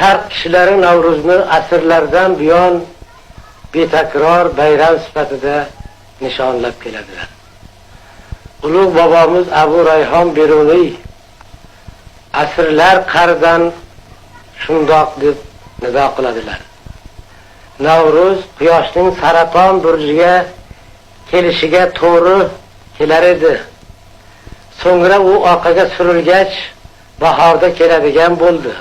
Sharq kishilari Navro'zni asrlardan buyon betakror bayram sifatida nishonlab keladilar. Ulug' bobomiz Abu Rayhon Beruniy asrlar qaridan shundoq deb nido qiladilar. Navro'z quyoshning saraton burjiga kelishiga to'g'ri kelar edi. So'ngra u orqaga surilgach bahorda keladigan bo'ldi.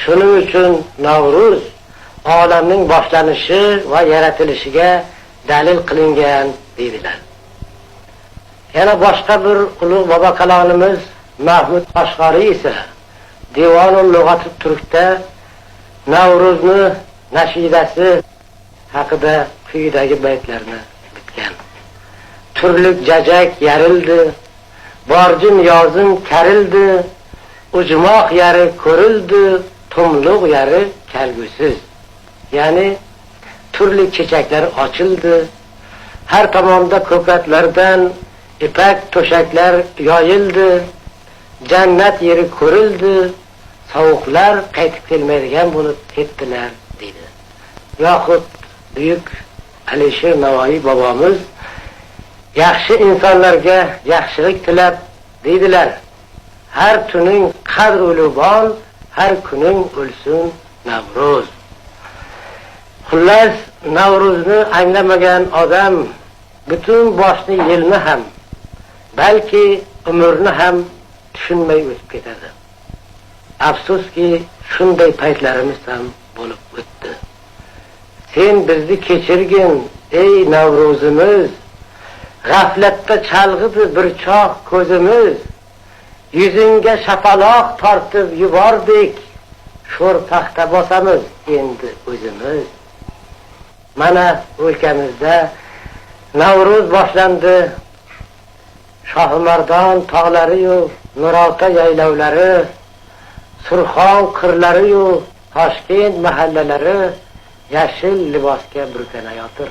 Shuning uchun Navro'z olamning boshlanishi va yaratilishiga dalil qilingan deydilar. Yana boshqa bir ulug' bobo kalonimiz Mahmud Qashqariy esa Devonul Lug'ati Turkda Navro'zni nashidasi haqida quyidagi baytlarni bitgan. Turlik jajak yarildi, borjin yozin karildi, ujmoq yari ko'rildi, tumluq yari kelgusiz. Ya'ni turli chechaklar ochildi, har tomonda ko'katlardan ipak to'shaklar yoyildi, jannat yeri ko'rildi, sovuqlar qaytib kelmaydigan bo'lib ketdilar deydi. Yoxud buyuk Alisher Navoiy bobomiz yaxshi insonlarga yaxshilik tilab deydilar. Har tuning qadr ulubon, har kuning o'lsin Navro'z. Xullas, Navro'zni anglamagan odam butun boshni yilni ham, balki umrni ham tushunmay o'tib ketadi. Afsuski, shunday paytlarimiz ham bo'lib o'tdi. Sen bizni kechirgin, ey Navro'zimiz. G'aflatda chalg'idi bir choq ko'zimiz. Yuzingga shapaloq tortib yubordik. Sho'r paxta bosamiz endi o'zimiz. Mana o'lkamizda Navro'z boshlandi. Shohimardon tog'lari-yu, Nurota yaylovlari, Surxon qirlari-yu, Toshkent mahallalari yashil libosga burkanayotir.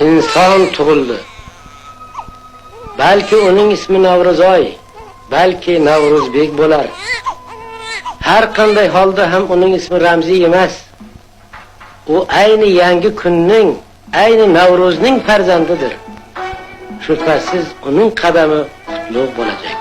İnson tug'ildi. Balki uning ismi Navro'zoy, balki Navro'zbek bo'lar. Har qanday holda ham uning ismi ramziy emas. U ayni yangi kunning, ayni Navro'zning farzandidir. Shubhasiz uning qadami qutlug' bo'lajak.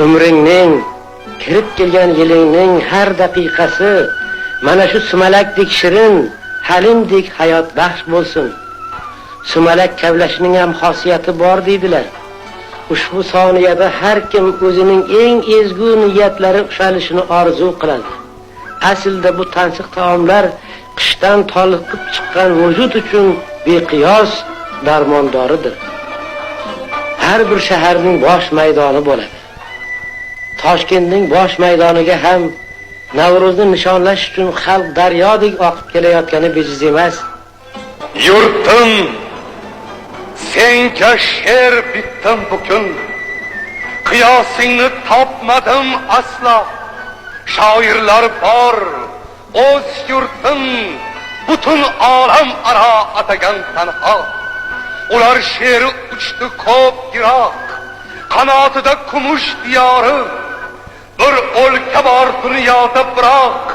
Umringning, kirib kelgan yilingning har daqiqasi mana shu sumalakdek shirin, halimdek hayot baxsh bo'lsin. Sumalak kavlashning ham xosiyati bor deydilar. Ushbu soniyada har kim o'zining eng ezgu niyatlari ushalishini orzu qiladi. Aslida bu tansiq taomlar qishdan toliqib chiqqan vujud uchun beqiyos darmondoridir. Har bir shaharning bosh maydoni bo'ladi. Toshkentning bosh maydoniga ham Navro'zni nishonlash uchun xalq daryodek oqib kelayotgani bejiz emas. Yurtim, senga she'r bitdim bugün. Qiyosingni topmadim aslo. Shoirlar bor, o'z yurtim, butun olam aro atagan tanho. Ular she'ri uchdi ko'p yiroq, qanotida kumush diyori. Bir o'lka bor dunyoda biroq,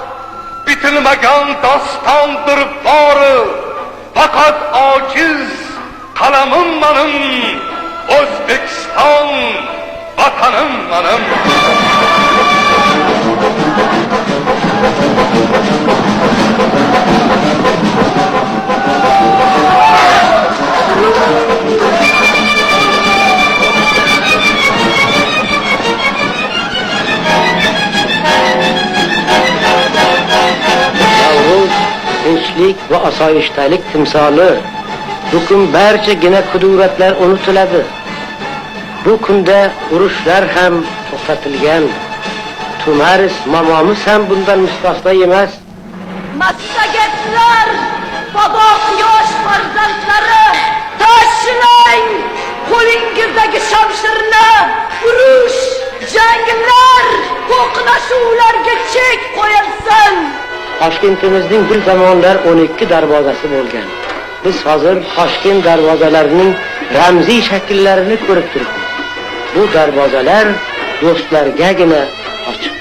bitilmagan dostondir bori. Faqat ojiz qalamim menim, O'zbekiston vatanim menim. Tinchlik va osoyishtalik timsoli, Bu kun barchagina kuduratlar unutiladi. Bu kunda urushlar ham to'xtatilgan. Tumaris momomiz ham bundan mustasno emas. Massagetlar, boboq yosh farzandlari, tashilang qo'lingizdagi shamshirni, urush, janglar, to'qnashuvlarga chek qo'yilsin. Toshkentimizning bir zamonlar 12 darvozasi bo'lgan. Biz hozir Toshkent darvozalarining ramziy shakllarini ko'rib turibmiz. Bu darvozalar do'stlargagina ochiq.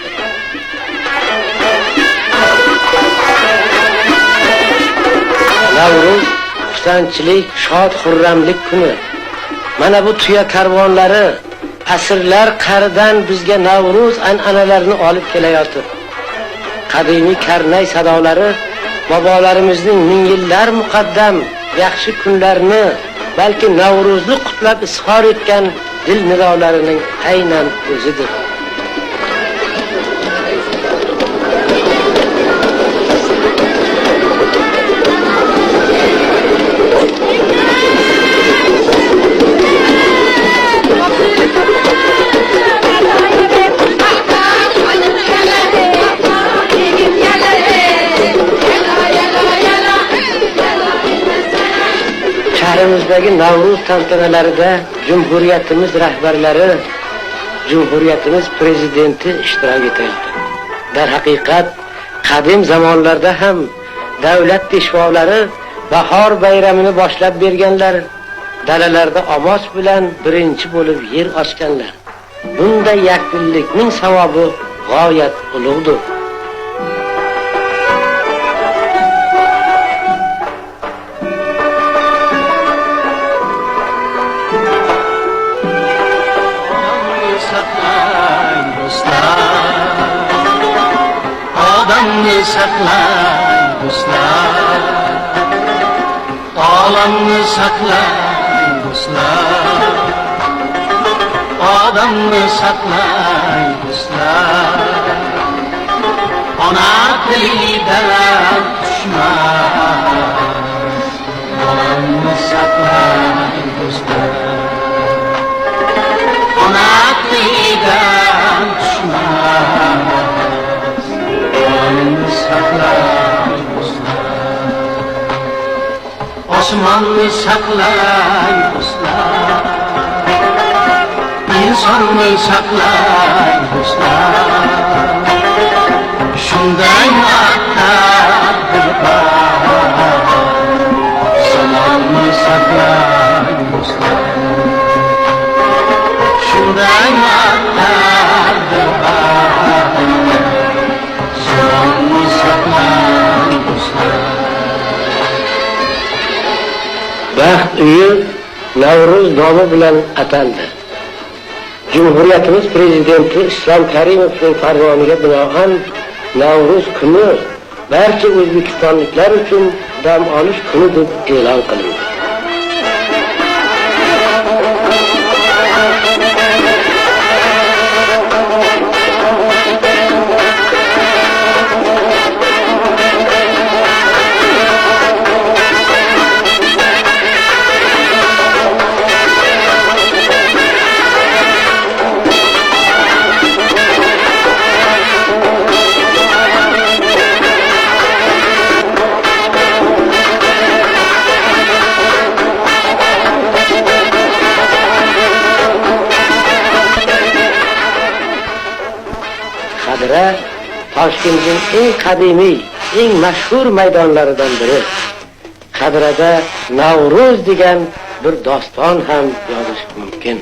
Navruz xursandchilik, shod xurramlik kuni. Mana bu tuya karvonlari asrlar qaridan bizga Navruz an'analarini olib kelayotir. Qadimiy karnay sadolari bobolarimizning ming yillar muqaddam yaxshi kunlarni, balki Navruzni qutlab izhor etgan dil nidolarining aynan o'zidir. Shahrimizdagi Navruz tantanalarida Cumhuriyatimiz rahbarlari, Cumhuriyatimiz prezidenti ishtirok etayapti. Darhaqiqat, qadim zamonlarda ham davlat peshvolari bahor bayramini boshlab berganlar, dalalarda omoch bilan birinchi bo'lib yer ochganlar. Bunday yakdillikning savobi g'oyat ulug'dir. Odamni saqlang do'stlar, olamni saqlang do'stlar, odamni saqlang do'stlar, ona tilidan tushmas, olamni saqlang do'stlar, ona tilidan tushmas. Osmonni saqlang do'stlar, insonni saqlang do'stlar, shunday muattar dilbar, zamonni saqlang do'stlar, shunday muattar dilbar, zamonni saqlang do'stlar. Baxt uyi Navruz nomi bilan ataldi. Cumhuriyatimiz prezidenti Islom Karimovning farmoniga binoan Navruz kuni barcha o'zbekistonliklar uchun dam olish kuni deb e'lon qilindi. Qadira Toshkentning eng qadimiy, eng mashhur maydonlaridan biri. Qadirada Navruz degan bir doston ham yozish mumkin.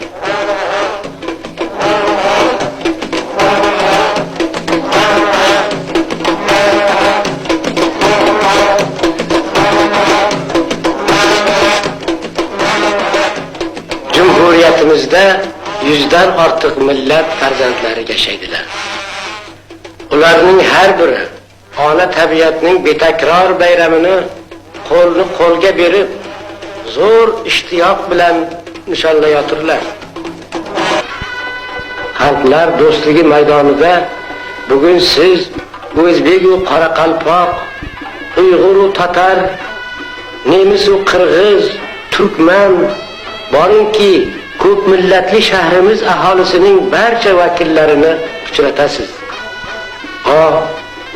Cumhuriyatimizda 100 dan ortiq millat farzandlari yashaydilar. Ularning har biri ona tabiatning betakror bayramini qo'lni qo'lga berib, zo'r ishtiyoq bilan nishonlayotirlar. Xalqlar do'stligi maydonida bugun siz o'zbek va qoraqalpoq, uyg'ur va tatar, nemis va qirg'iz, turkman, boringki ko'p millatli shahrimiz aholisining barcha vakillarini uchratasiz.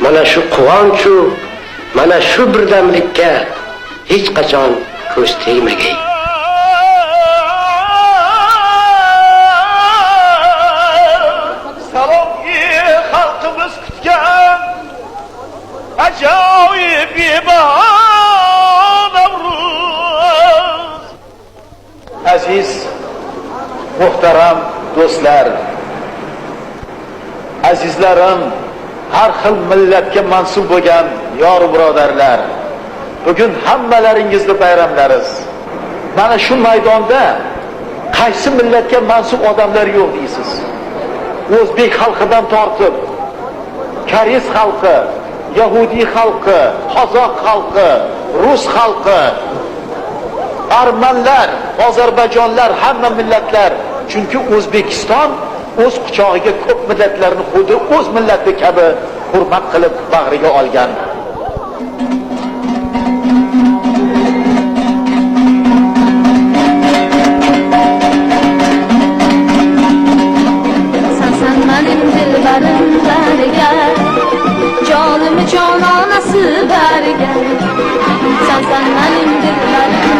Mana shu quvonchu, mana shu birdamlikka hech qachon ko'z tegmagay. Salomgi xalqimiz kutgan ajoyib Navruz. Aziz, muhtaram do'stlar, azizlarim, har xil millatga mansub bo'lgan yor birodarlar, bugun hammalaringizni bayramlariz. Mana shu maydonda qaysi millatga mansub odamlar yo'q deysiz? O'zbek xalqidan tortib, koreys xalqi, yahudiy xalqi, qozoq xalqi, rus xalqi, armanlar, ozarbayjonlar, hamma millatlar. Chunki O'zbekiston o'z quchog'iga ko'p millatlarni xuddi o'z millati kabi hurmat qilib bag'riga olgan. Sen benim dilberim bergen, canımı cananası bergen. Sen benim dilberim